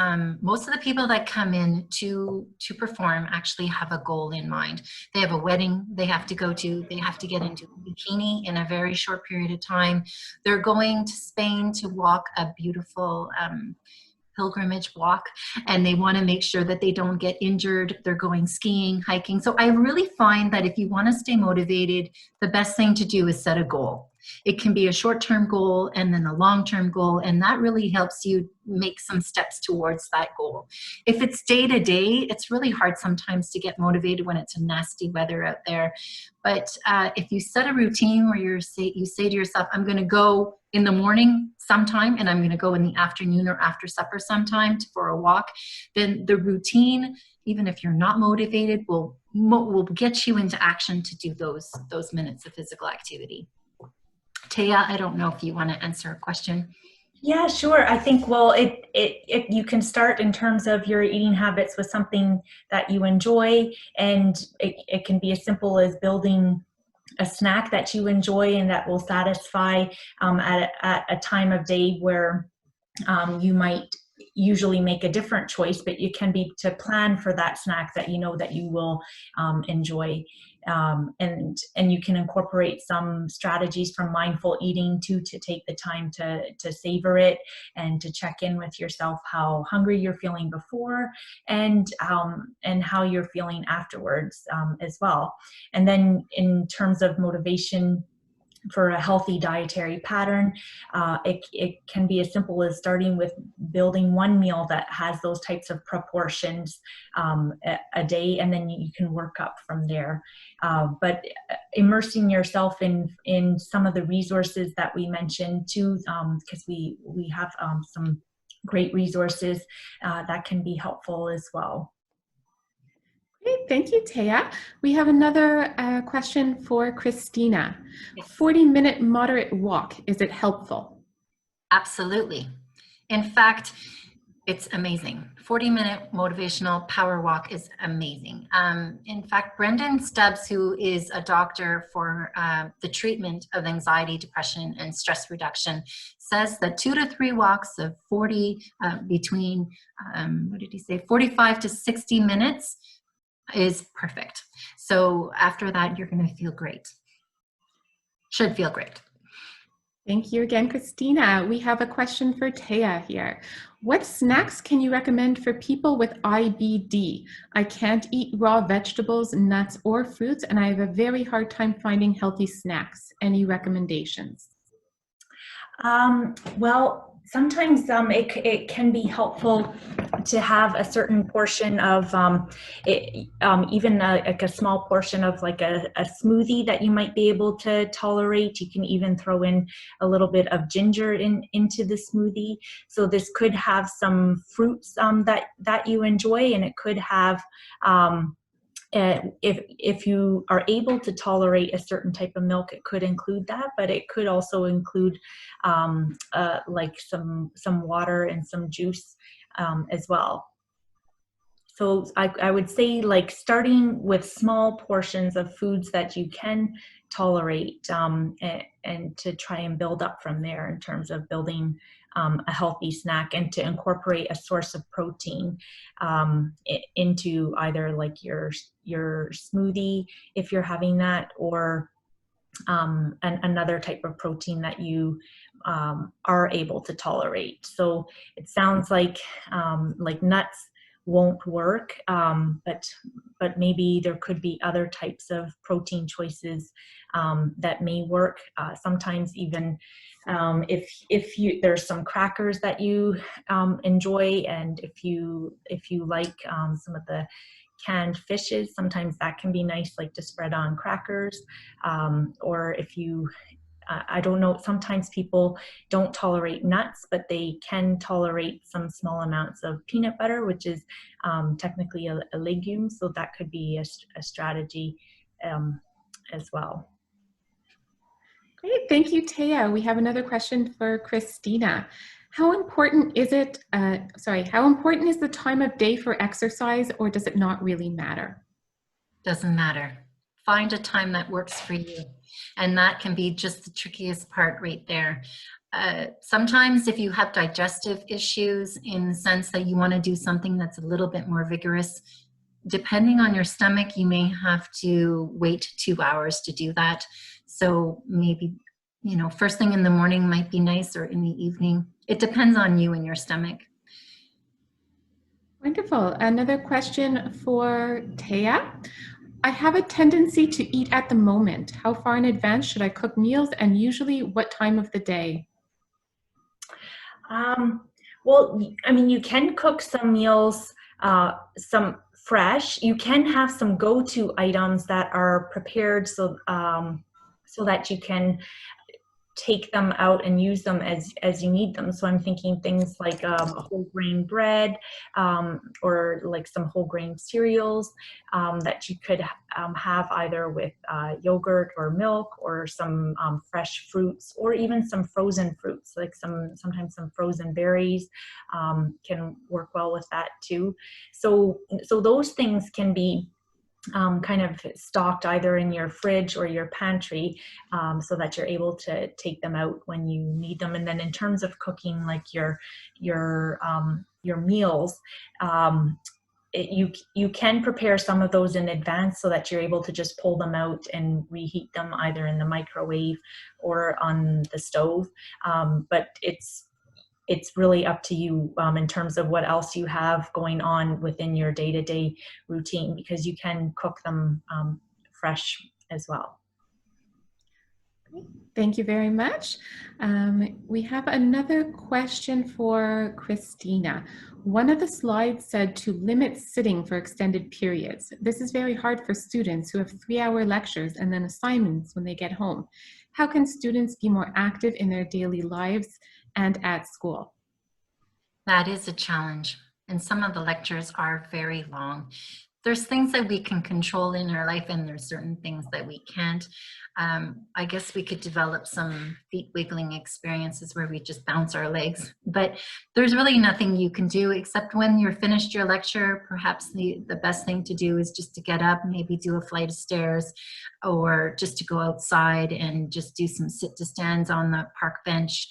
most of the people that come in to perform actually have a goal in mind. They have a wedding they have to go to. They have to get into a bikini in a very short period of time. They're going to Spain to walk a beautiful pilgrimage walk, and they want to make sure that they don't get injured. They're going skiing, hiking. So I really find that if you want to stay motivated, the best thing to do is set a goal. It can be a short-term goal and then a long-term goal, and that really helps you make some steps towards that goal. If it's day-to-day, it's really hard sometimes to get motivated when it's a nasty weather out there. But if you set a routine where you say to yourself, I'm going to go in the morning sometime, and I'm going to go in the afternoon or after supper sometime for a walk, then the routine, even if you're not motivated, will get you into action to do those minutes of physical activity. Théa, I don't know if you want to answer a question. Yeah, sure. I think, well, it you can start in terms of your eating habits with something that you enjoy, and it can be as simple as building a snack that you enjoy and that will satisfy at a time of day where you might usually make a different choice, but it can be to plan for that snack that you know that you will enjoy. And you can incorporate some strategies from mindful eating to take the time to savor it and to check in with yourself how hungry you're feeling before and how you're feeling afterwards as well. And then in terms of motivation for a healthy dietary pattern, it can be as simple as starting with building one meal that has those types of proportions a day, and then you can work up from there. But immersing yourself in some of the resources that we mentioned too, because we have some great resources that can be helpful as well. Great, thank you, Théa. We have another question for Christina. Yes. 40-minute moderate walk, is it helpful? Absolutely. In fact, it's amazing. 40-minute motivational power walk is amazing. In fact, Brendan Stubbs, who is a doctor for the treatment of anxiety, depression, and stress reduction, says that 2 to 3 walks of between 45 to 60 minutes is perfect. So after that, you're going to feel great. Should feel great. Thank you again, Christina. We have a question for Théa here. What snacks can you recommend for people with IBD? I can't eat raw vegetables, nuts, or fruits, and I have a very hard time finding healthy snacks. Any recommendations? Well, sometimes it can be helpful to have a certain portion of even like a small portion of like a smoothie that you might be able to tolerate. You can even throw in a little bit of ginger into the smoothie. So this could have some fruits that you enjoy, and it could have if you are able to tolerate a certain type of milk, it could include that, but it could also include like some water and some juice as well. So I would say like starting with small portions of foods that you can tolerate and to try and build up from there in terms of building a healthy snack, and to incorporate a source of protein into either like your smoothie if you're having that, or another type of protein that you are able to tolerate. So it sounds like nuts won't work, but maybe there could be other types of protein choices that may work. Sometimes even if there's some crackers that you enjoy, and if you like some of the canned fishes, sometimes that can be nice, like to spread on crackers, or if you I don't know, sometimes people don't tolerate nuts, but they can tolerate some small amounts of peanut butter, which is technically a legume, so that could be a strategy as well. Great, thank you, Théa. We have another question for Christina. How important is how important is the time of day for exercise, or does it not really matter? Doesn't matter. Find a time that works for you. And that can be just the trickiest part right there. Sometimes if you have digestive issues, in the sense that you want to do something that's a little bit more vigorous, depending on your stomach, you may have to wait 2 hours to do that. So maybe, first thing in the morning might be nice, or in the evening. It depends on you and your stomach. Wonderful. Another question for Théa. I have a tendency to eat at the moment. How far in advance should I cook meals, and usually what time of the day? Well, I mean, you can cook some meals, some fresh. You can have some go-to items that are prepared so that you can take them out and use them as you need them. So I'm thinking things like a whole grain bread, or like some whole grain cereals that you could have either with yogurt or milk, or some fresh fruits, or even some frozen fruits, like sometimes some frozen berries can work well with that too. So those things can be kind of stocked either in your fridge or your pantry, so that you're able to take them out when you need them. And then in terms of cooking, like your meals, you can prepare some of those in advance so that you're able to just pull them out and reheat them either in the microwave or on the stove. But it's really up to you in terms of what else you have going on within your day-to-day routine, because you can cook them fresh as well. Thank you very much. We have another question for Christina. One of the slides said to limit sitting for extended periods. This is very hard for students who have 3-hour lectures and then assignments when they get home. How can students be more active in their daily lives and at school? That is a challenge, and some of the lectures are very long. There's things that we can control in our life, and there's certain things that we can't. I guess we could develop some feet wiggling experiences where we just bounce our legs, but there's really nothing you can do except when you're finished your lecture. Perhaps the best thing to do is just to get up, maybe do a flight of stairs, or just to go outside and just do some sit to stands on the park bench.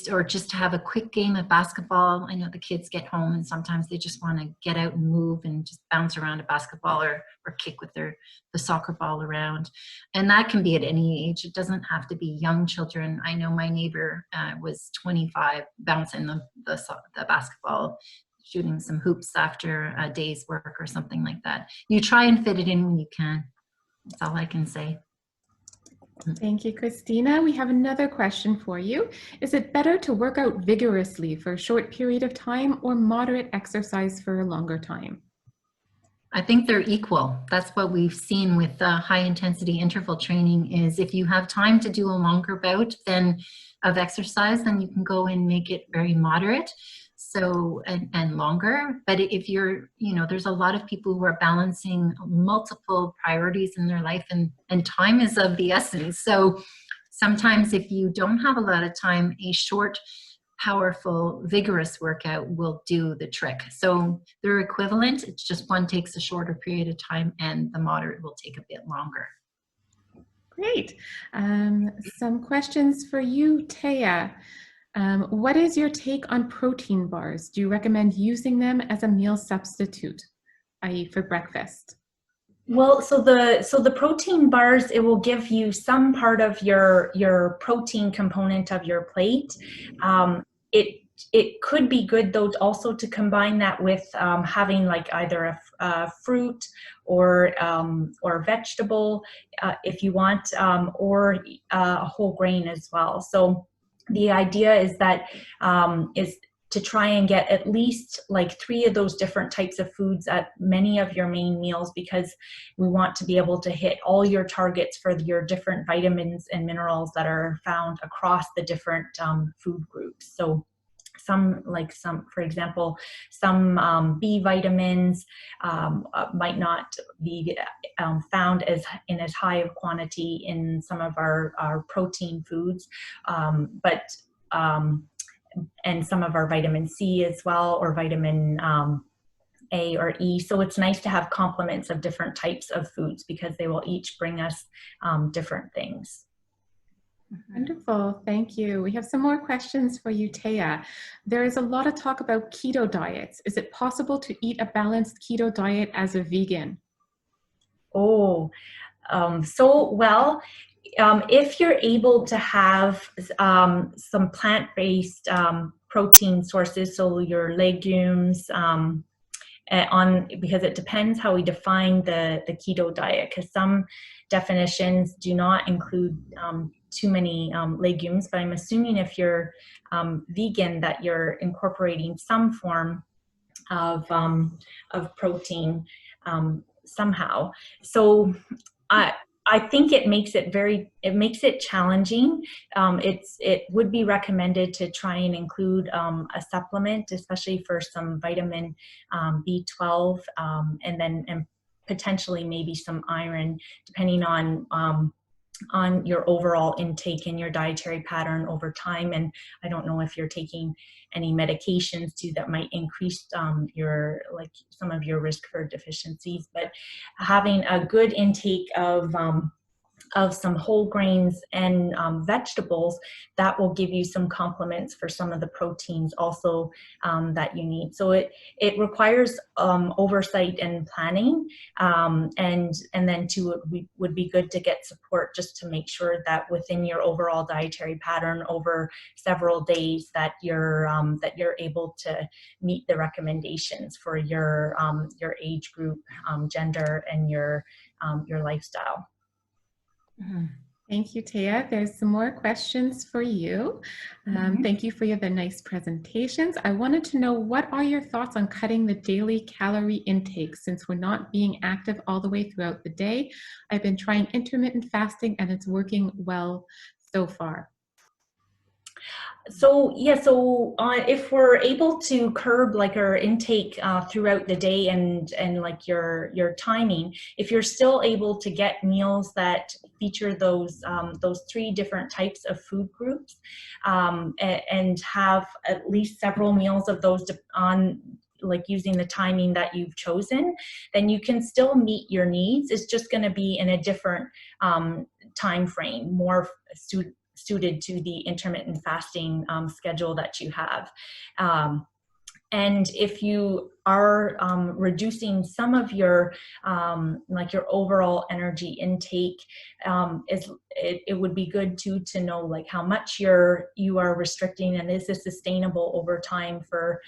Or just to have a quick game of basketball. I know the kids get home and sometimes they just want to get out and move and just bounce around a basketball or kick with the soccer ball around. And that can be at any age. It doesn't have to be young children. I know my neighbor was 25, bouncing the basketball, shooting some hoops after a day's work or something like that. You try and fit it in when you can. That's all I can say. Thank you, Christina. We have another question for you. Is it better to work out vigorously for a short period of time or moderate exercise for a longer time? I think they're equal. That's what we've seen with high intensity interval training is if you have time to do a longer bout of exercise, then you can go and make it very moderate. So, and longer, but if you're, there's a lot of people who are balancing multiple priorities in their life, and time is of the essence. So sometimes if you don't have a lot of time, a short, powerful, vigorous workout will do the trick. So they're equivalent. It's just one takes a shorter period of time and the moderate will take a bit longer. Great. Some questions for you, Théa. What is your take on protein bars? Do you recommend using them as a meal substitute, i.e. for breakfast? Well, so the protein bars, it will give you some part of your protein component of your plate. It could be good though also to combine that with having like either a fruit or vegetable if you want, or a whole grain as well. So the idea is that is to try and get at least like 3 of those different types of foods at many of your main meals, because we want to be able to hit all your targets for your different vitamins and minerals that are found across the different food groups. So for example, some B vitamins might not be found in as high of quantity in some of our protein foods, and some of our vitamin C as well, or vitamin A or E. So it's nice to have complements of different types of foods because they will each bring us different things. Wonderful, thank you. We have some more questions for you, Théa. There is a lot of talk about keto diets. Is it possible to eat a balanced keto diet as a vegan? If you're able to have some plant-based protein sources, so your legumes, because it depends how we define the keto diet, because some definitions do not include too many legumes, but I'm assuming if you're vegan that you're incorporating some form of protein somehow. So I think it makes it challenging. It would be recommended to try and include a supplement, especially for some vitamin B12, and potentially maybe some iron, depending on your overall intake and your dietary pattern over time. And I don't know if you're taking any medications too that might increase some of your risk for deficiencies, but having a good intake of some whole grains and vegetables, that will give you some complements for some of the proteins also that you need. So it requires oversight and planning, and then too, it would be good to get support just to make sure that within your overall dietary pattern over several days that you're able to meet the recommendations for your age group, gender, and your lifestyle. Thank you, Théa. There's some more questions for you. Thank you for the nice presentations. I wanted to know, what are your thoughts on cutting the daily calorie intake since we're not being active all the way throughout the day? I've been trying intermittent fasting and it's working well so far. So if we're able to curb like our intake throughout the day and like your timing, if you're still able to get meals that feature those 3 different types of food groups, and have at least several meals of those on, like using the timing that you've chosen, then you can still meet your needs. It's just going to be in a different time frame, more suited to the intermittent fasting schedule that you have. And if you are reducing some of your like your overall energy intake, it would be good to know like how much you are restricting, and is this sustainable over time for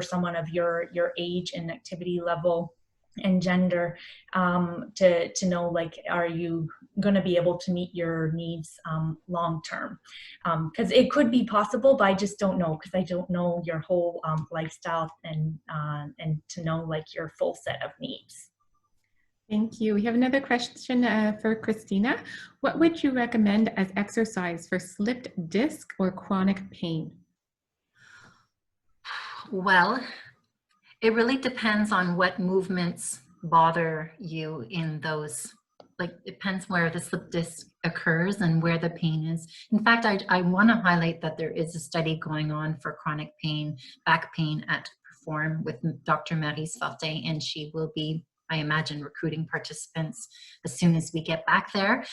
someone of your age and activity level and gender, to know like, are you going to be able to meet your needs long term? Because it could be possible, but I just don't know, because I don't know your whole lifestyle and to know like your full set of needs. Thank you. We have another question for Christina. What would you recommend as exercise for slipped disc or chronic pain? Well, it really depends on what movements bother you in those, like it depends where the slip disc occurs and where the pain is. In fact, I want to highlight that there is a study going on for chronic pain, back pain at Perform with Dr. Maryse Fortin, and she will be, I imagine, recruiting participants as soon as we get back there.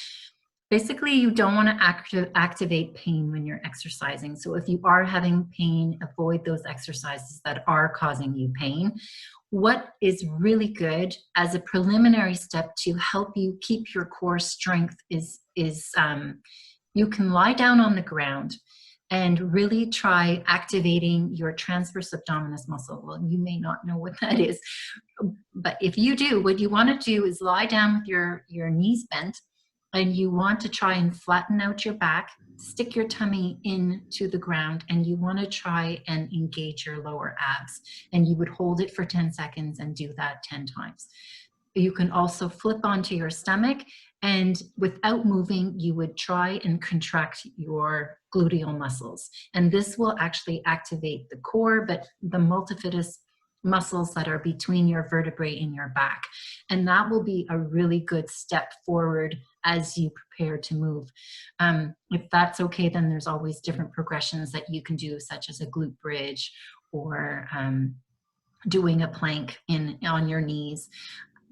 Basically, you don't want to activate pain when you're exercising. So if you are having pain, avoid those exercises that are causing you pain. What is really good as a preliminary step to help you keep your core strength is you can lie down on the ground and really try activating your transverse abdominis muscle. Well, you may not know what that is, but if you do, what you want to do is lie down with your knees bent, and you want to try and flatten out your back, stick your tummy into the ground, and you want to try and engage your lower abs. And you would hold it for 10 seconds and do that 10 times. You can also flip onto your stomach, and without moving, you would try and contract your gluteal muscles. And this will actually activate the core, but the multifidus muscles that are between your vertebrae in your back. And that will be a really good step forward as you prepare to move. If that's okay, then there's always different progressions that you can do, such as a glute bridge or doing a plank on your knees.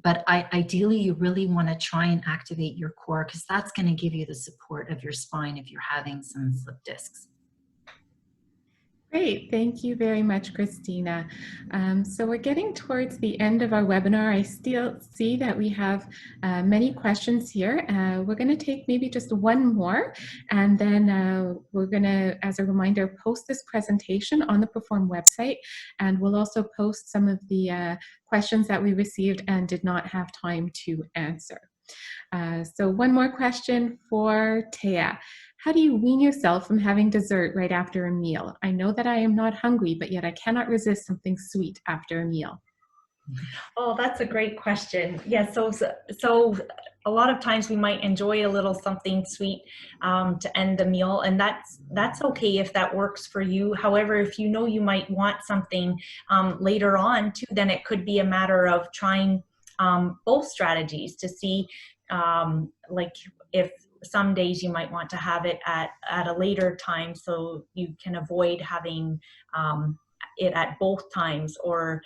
But ideally, you really want to try and activate your core, because that's going to give you the support of your spine if you're having some slip discs. Great, thank you very much, Christina. So we're getting towards the end of our webinar. I still see that we have many questions here. We're going to take maybe just one more, and then we're going to, as a reminder, post this presentation on the Perform website, and we'll also post some of the questions that we received and did not have time to answer. So one more question for Théa. How do you wean yourself from having dessert right after a meal? I know that I am not hungry, but yet I cannot resist something sweet after a meal. Oh, that's a great question. Yeah, so a lot of times we might enjoy a little something sweet to end the meal, and that's okay if that works for you. However, if you know you might want something later on too, then it could be a matter of trying both strategies to see, like, if some days you might want to have it at a later time, so you can avoid having it at both times, or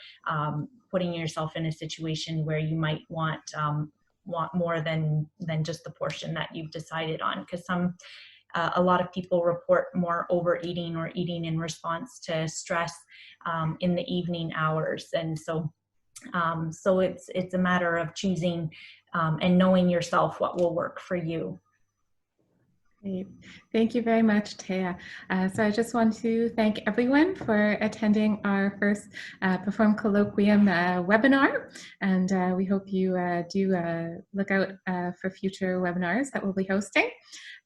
putting yourself in a situation where you might want more than just the portion that you've decided on, because a lot of people report more overeating or eating in response to stress in the evening hours. And so it's a matter of choosing and knowing yourself what will work for you. Great. Thank you very much, Théa. So I just want to thank everyone for attending our first Perform Colloquium webinar, and we hope you do look out for future webinars that we'll be hosting.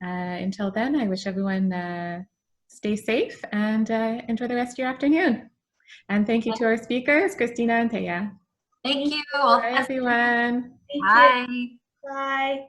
Until then, I wish everyone stay safe and enjoy the rest of your afternoon. And thank you to our speakers, Christina and Théa. Thank you. Bye, everyone. Thank Bye. you. Bye.